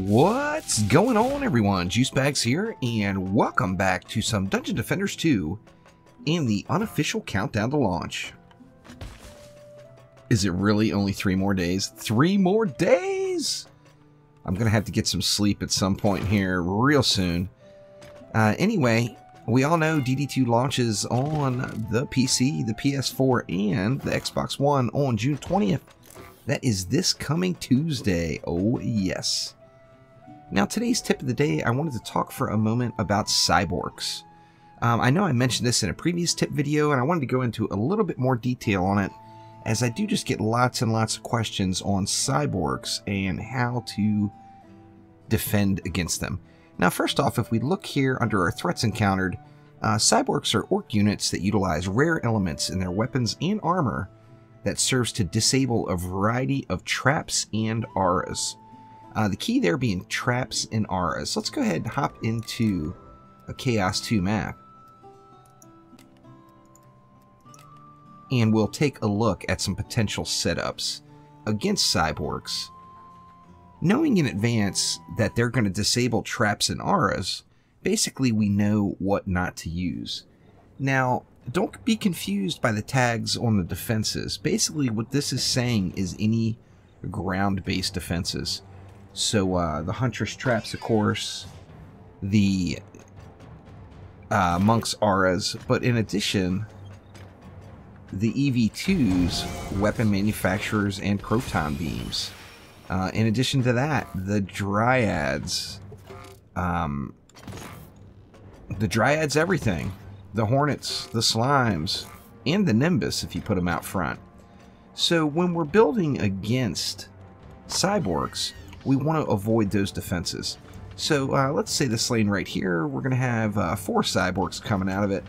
What's going on, everyone? Juicebags here, and welcome back to some Dungeon Defenders 2 and the unofficial countdown to launch. Is it really only 3 more days? 3 more days! I'm gonna have to get some sleep at some point here real soon. Anyway, we all know DD2 launches on the PC, the PS4, and the Xbox One on June 20th. That is this coming Tuesday. Oh, yes. Now, today's tip of the day, I wanted to talk for a moment about Cyborks. I know I mentioned this in a previous tip video, and I wanted to go into a little bit more detail on it, as I do just get lots and lots of questions on Cyborks and how to defend against them. Now, first off, if we look here under our threats encountered, Cyborks are orc units that utilize rare elements in their weapons and armor that serves to disable a variety of traps and auras. The key there being traps and auras. Let's go ahead and hop into a Chaos 2 map. And we'll take a look at some potential setups against Cyborks. Knowing in advance that they're going to disable traps and auras, basically we know what not to use. Now, don't be confused by the tags on the defenses. Basically what this is saying is any ground-based defenses. So the Huntress traps, of course, the Monk's auras, but in addition, the EV2's weapon manufacturers and proton beams. In addition to that, the Dryads, everything. The Hornets, the Slimes, and the Nimbus if you put them out front. So when we're building against Cyborks, we want to avoid those defenses. So let's say this lane right here, we're going to have 4 Cyborks coming out of it.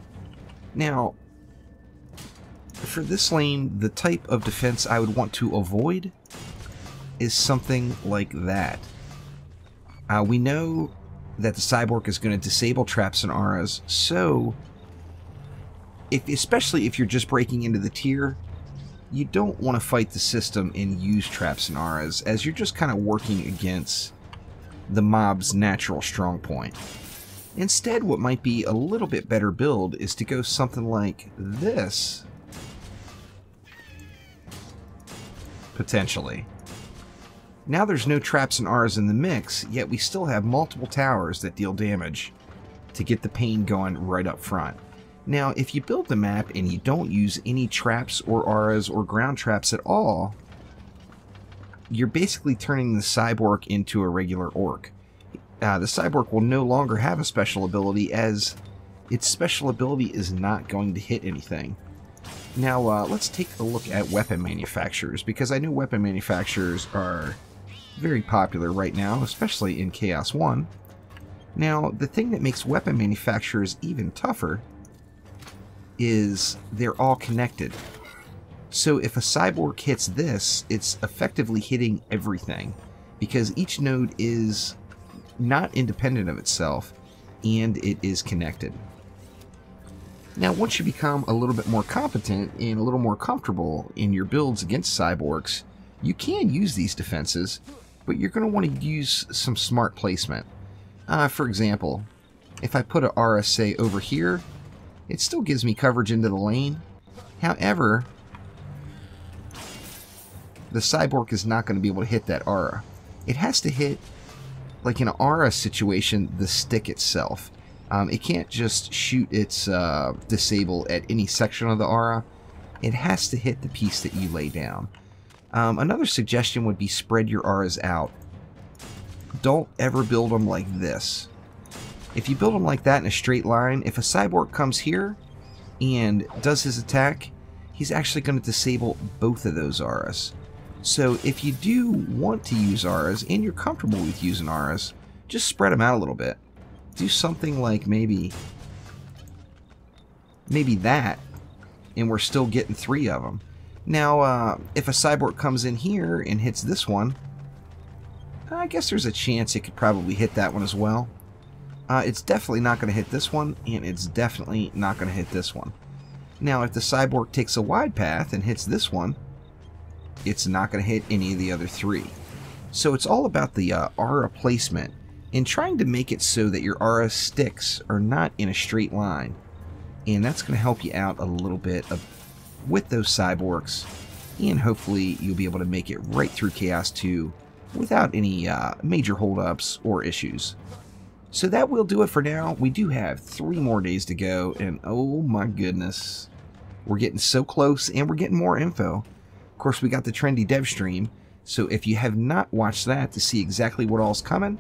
Now, for this lane, the type of defense I would want to avoid is something like that. We know that the Cyborg is going to disable traps and auras, so especially if you're just breaking into the tier, you don't want to fight the system and use traps and auras, as you're just kind of working against the mob's natural strong point. Instead, what might be a little bit better build is to go something like this, potentially. Now there's no traps and auras in the mix, yet we still have multiple towers that deal damage to get the pain going right up front. Now, if you build the map and you don't use any traps or auras or ground traps at all, you're basically turning the Cyborg into a regular orc. The Cyborg will no longer have a special ability, as its special ability is not going to hit anything. Now, let's take a look at weapon manufacturers, because I know weapon manufacturers are very popular right now, especially in Chaos 1. Now, the thing that makes weapon manufacturers even tougher is they're all connected. So if a Cyborg hits this, it's effectively hitting everything, because each node is not independent of itself, and it is connected. Now, once you become a little bit more competent and a little more comfortable in your builds against Cyborgs, you can use these defenses, but you're going to want to use some smart placement. For example, if I put an aura, say, over here, it still gives me coverage into the lane. However, the Cyborg is not going to be able to hit that aura. It has to hit, like in an aura situation, the stick itself. It can't just shoot its disable at any section of the aura. It has to hit the piece that you lay down. Another suggestion would be spread your auras out. Don't ever build them like this. If you build them like that in a straight line, if a Cyborg comes here and does his attack, he's actually going to disable both of those auras. So if you do want to use auras and you're comfortable with using auras, just spread them out a little bit. Do something like maybe that, and we're still getting 3 of them. Now, if a Cyborg comes in here and hits this one, I guess there's a chance it could probably hit that one as well. It's definitely not going to hit this one, and it's definitely not going to hit this one. Now, if the Cyborg takes a wide path and hits this one, it's not going to hit any of the other three. So it's all about the aura placement and trying to make it so that your aura sticks are not in a straight line. And that's going to help you out a little bit with those Cyborgs, and hopefully you'll be able to make it right through Chaos 2 without any major holdups or issues. So that will do it for now. We do have 3 more days to go, and oh my goodness, we're getting so close, and we're getting more info. Of course, we got the trendy dev stream, so if you have not watched that to see exactly what all's coming,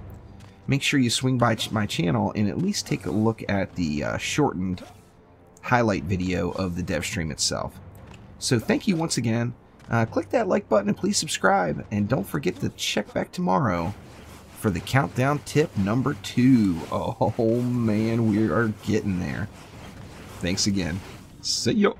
make sure you swing by my channel and at least take a look at the shortened highlight video of the dev stream itself. So thank you once again. Click that like button and please subscribe, and don't forget to check back tomorrow for the countdown tip number 2. Oh man, we are getting there. Thanks again. See ya.